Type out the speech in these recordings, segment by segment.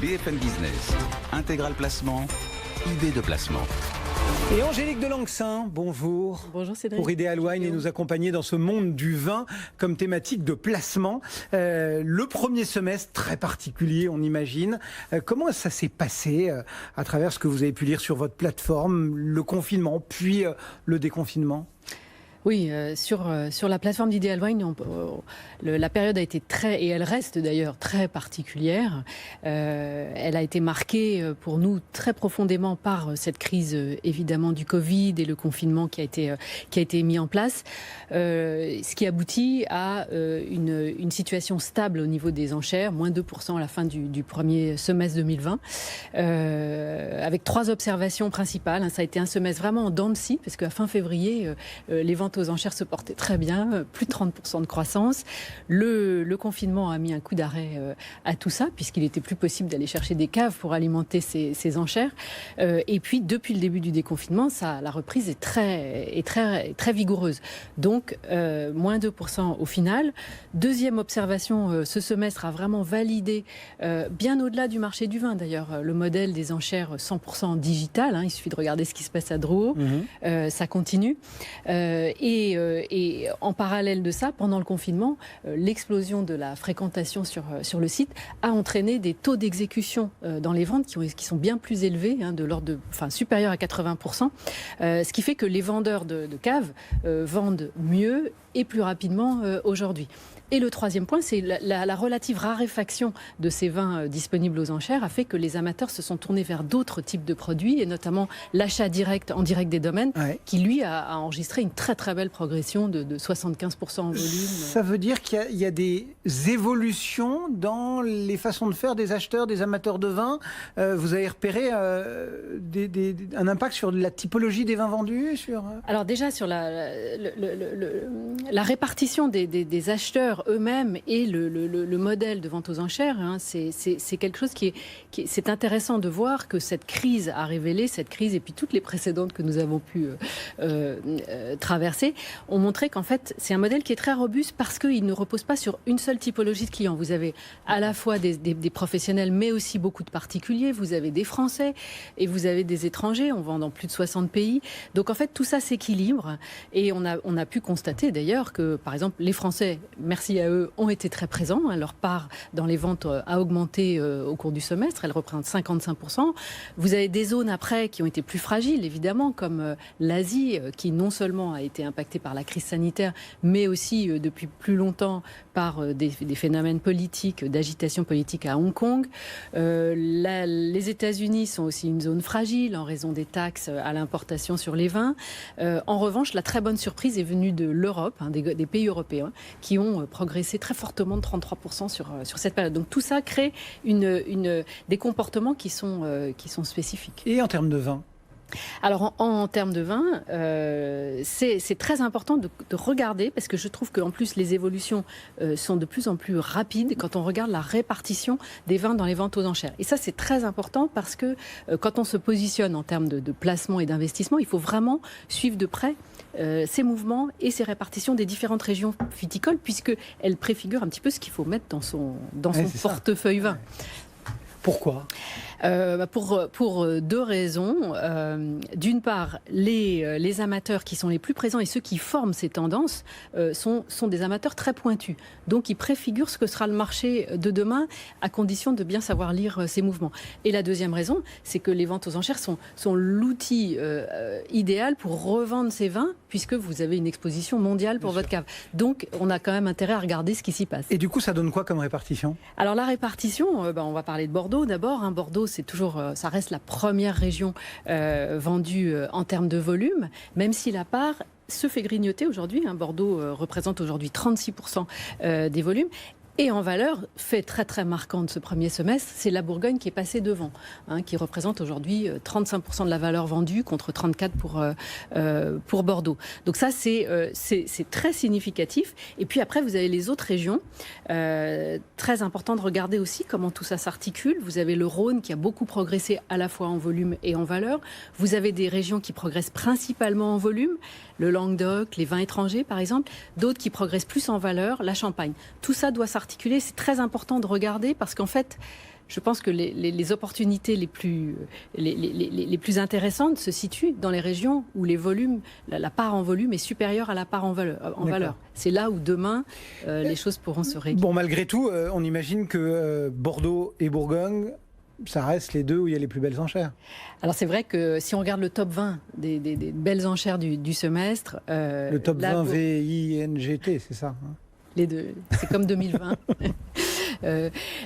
BFM Business, Intégral Placement, idée de placement. Et Angélique de Langsin, bonjour. Bonjour Cédric. Pour Ideal Wine et nous accompagner dans ce monde du vin comme thématique de placement. Le premier semestre, très particulier, on imagine. Comment ça s'est passé à travers ce que vous avez pu lire sur votre plateforme, le confinement, puis le déconfinement ? Oui, sur la plateforme d'Ideal Wine, la période a été et elle reste d'ailleurs très particulière. Elle a été marquée pour nous très profondément par cette crise évidemment du Covid et le confinement qui a été mis en place, ce qui aboutit à une situation stable au niveau des enchères, moins 2% à la fin du premier semestre 2020, avec 3 observations principales. Ça a été un semestre vraiment en dents de scie, parce qu'à fin février, les ventes aux enchères se portaient très bien, plus de 30% de croissance. Le confinement a mis un coup d'arrêt à tout ça, puisqu'il n'était plus possible d'aller chercher des caves pour alimenter ces enchères. Et puis, depuis le début du déconfinement, la reprise est très vigoureuse. Donc, moins 2% au final. Deuxième observation, ce semestre a vraiment validé, bien au-delà du marché du vin d'ailleurs, le modèle des enchères 100% digital. Il suffit de regarder ce qui se passe à Drouot. Ça continue. Et en parallèle de ça, pendant le confinement, l'explosion de la fréquentation sur le site a entraîné des taux d'exécution dans les ventes qui sont bien plus élevés, de l'ordre supérieur à 80%, ce qui fait que les vendeurs de caves vendent mieux et plus rapidement aujourd'hui. Et le troisième point, c'est la relative raréfaction de ces vins disponibles aux enchères a fait que les amateurs se sont tournés vers d'autres types de produits, et notamment l'achat en direct des domaines, qui lui a enregistré une très très belle progression de 75% en volume. Ça veut dire qu'il y a des évolutions dans les façons de faire des acheteurs, des amateurs de vin. Vous avez repéré un impact sur la typologie des vins vendus Alors déjà, sur la répartition des acheteurs eux-mêmes et le modèle de vente aux enchères, c'est quelque chose c'est intéressant de voir que cette crise a révélé, cette crise et puis toutes les précédentes que nous avons pu traverser, ont montré qu'en fait c'est un modèle qui est très robuste parce qu'il ne repose pas sur une seule typologie de clients. Vous avez à la fois des professionnels mais aussi beaucoup de particuliers, vous avez des Français et vous avez des étrangers, on vend dans plus de 60 pays. Donc en fait tout ça s'équilibre et on a pu constater d'ailleurs que par exemple les Français, merci à eux, ont été très présents. Leur part dans les ventes a augmenté au cours du semestre. Elle représente 55%. Vous avez des zones après qui ont été plus fragiles, évidemment, comme l'Asie, qui non seulement a été impactée par la crise sanitaire, mais aussi depuis plus longtemps par des phénomènes politiques, d'agitation politique à Hong Kong. Les États-Unis sont aussi une zone fragile en raison des taxes à l'importation sur les vins. En revanche, la très bonne surprise est venue de l'Europe, des pays européens, qui ont progressé très fortement de 33% sur cette période. Donc tout ça crée des comportements qui sont spécifiques. Et en termes de vin ? Alors en termes de vin, c'est très important de regarder, parce que je trouve qu'en plus les évolutions sont de plus en plus rapides quand on regarde la répartition des vins dans les ventes aux enchères. Et ça c'est très important parce que quand on se positionne en termes de placement et d'investissement, il faut vraiment suivre de près ces mouvements et ces répartitions des différentes régions viticoles, puisqu'elles préfigurent un petit peu ce qu'il faut mettre dans son portefeuille vin. Pourquoi ? Pour 2 raisons. D'une part, les amateurs qui sont les plus présents et ceux qui forment ces tendances sont des amateurs très pointus. Donc, ils préfigurent ce que sera le marché de demain à condition de bien savoir lire ces mouvements. Et la deuxième raison, c'est que les ventes aux enchères sont l'outil idéal pour revendre ces vins, puisque vous avez une exposition mondiale pour votre cave. Donc, on a quand même intérêt à regarder ce qui s'y passe. Et du coup, ça donne quoi comme répartition ? Alors, la répartition, on va parler de Bordeaux d'abord. Bordeaux, ça reste la première région vendue en termes de volume, même si la part se fait grignoter aujourd'hui. Bordeaux représente aujourd'hui 36% des volumes. Et en valeur, fait très très marquant de ce premier semestre, c'est la Bourgogne qui est passée devant, qui représente aujourd'hui 35% de la valeur vendue contre 34% pour Bordeaux. Donc ça, c'est très significatif. Et puis après, vous avez les autres régions. Très important de regarder aussi comment tout ça s'articule. Vous avez le Rhône qui a beaucoup progressé à la fois en volume et en valeur. Vous avez des régions qui progressent principalement en volume, le Languedoc, les vins étrangers par exemple, d'autres qui progressent plus en valeur, la Champagne. Tout ça doit s'articuler, c'est très important de regarder parce qu'en fait, Je pense que les opportunités les plus intéressantes se situent dans les régions où les volumes, la part en volume est supérieure à la part en valeur. C'est là où demain les choses pourront se régler. Bon, malgré tout, on imagine que Bordeaux et Bourgogne, ça reste les deux où il y a les plus belles enchères. Alors c'est vrai que si on regarde le top 20 des belles enchères du semestre... le top 20 VINGT, c'est ça, hein? Les deux, c'est comme 2020.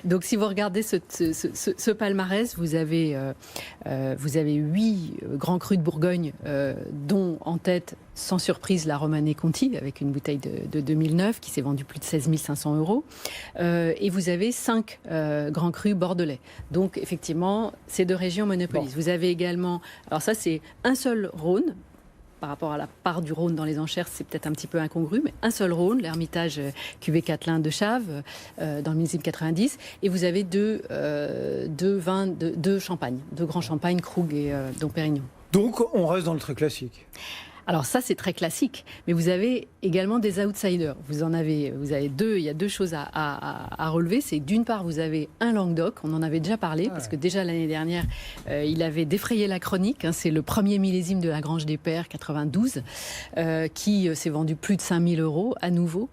Donc si vous regardez ce palmarès, vous avez 8 grands crus de Bourgogne, dont en tête, sans surprise, la Romanée Conti, avec une bouteille de 2009 qui s'est vendue plus de 16 500 €. Et vous avez 5 grands crus bordelais. Donc effectivement, ces deux régions monopolisent. Bon. Vous avez également, alors ça c'est un seul Rhône. Par rapport à la part du Rhône dans les enchères, c'est peut-être un petit peu incongru, mais un seul Rhône, l'Hermitage Cuvée Catelin de Chaves, dans le millésime 90, et vous avez deux champagnes, deux grands champagnes, Krug et Dom Pérignon. Donc on reste dans le très classique. Alors ça, c'est très classique, mais vous avez également des outsiders. vous avez deux, il y a deux choses à relever. C'est d'une part, vous avez un Languedoc, on en avait déjà parlé, parce que déjà l'année dernière, il avait défrayé la chronique. Hein, c'est le premier millésime de la Grange des Pères, 92, qui s'est vendu plus de 5 000 € à nouveau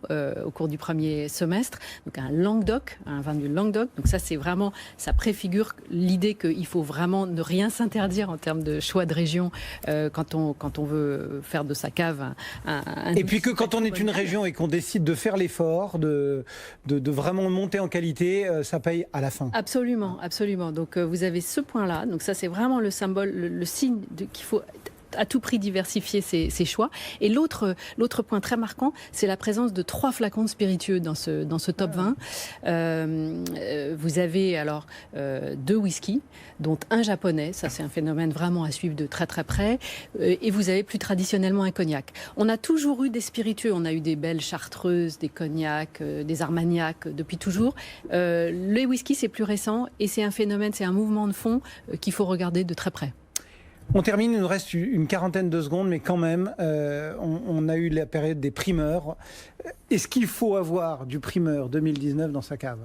au cours du premier semestre. Donc un Languedoc, un vin du Languedoc. Donc ça, c'est vraiment, ça préfigure l'idée qu'il faut vraiment ne rien s'interdire en termes de choix de région quand on veut faire de sa cave un et puis que quand on est une région et qu'on décide de faire l'effort, de vraiment monter en qualité, ça paye à la fin. Absolument, absolument. Donc vous avez ce point-là. Donc ça, c'est vraiment le symbole, le signe qu'il faut à tout prix diversifier ses choix. Et l'autre point très marquant, c'est la présence de 3 flacons de spiritueux dans ce top 20. Vous avez alors 2 whiskies, dont un japonais. Ça, c'est un phénomène vraiment à suivre de très très près. Et vous avez plus traditionnellement un cognac. On a toujours eu des spiritueux. On a eu des belles chartreuses, des cognacs, des armagnacs depuis toujours. Les whiskies, c'est plus récent et c'est un phénomène, c'est un mouvement de fond qu'il faut regarder de très près. On termine, il nous reste une quarantaine de secondes, mais quand même, on a eu la période des primeurs. Est-ce qu'il faut avoir du primeur 2019 dans sa cave ?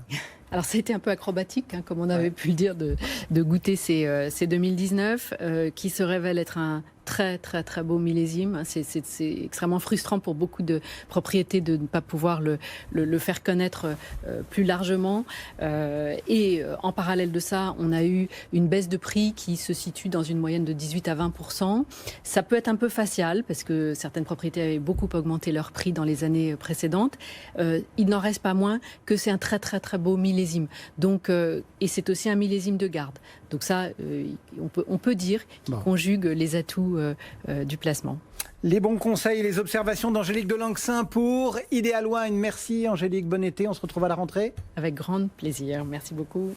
Alors ça a été un peu acrobatique, hein, comme on avait pu le dire, de goûter ces 2019, qui se révèle être un très très très beau millésime. C'est extrêmement frustrant pour beaucoup de propriétés de ne pas pouvoir le faire connaître plus largement. Et en parallèle de ça, on a eu une baisse de prix qui se situe dans une moyenne de 18 à 20%. Ça peut être un peu facial parce que certaines propriétés avaient beaucoup augmenté leur prix dans les années précédentes. Il n'en reste pas moins que c'est un très très très beau millésime. Donc, et c'est aussi un millésime de garde. Donc ça, on peut dire qu'il conjugue les atouts du placement. Les bons conseils et les observations d'Angélique de Lanxin pour Ideal Wine. Merci Angélique, bon été, on se retrouve à la rentrée. Avec grand plaisir, merci beaucoup.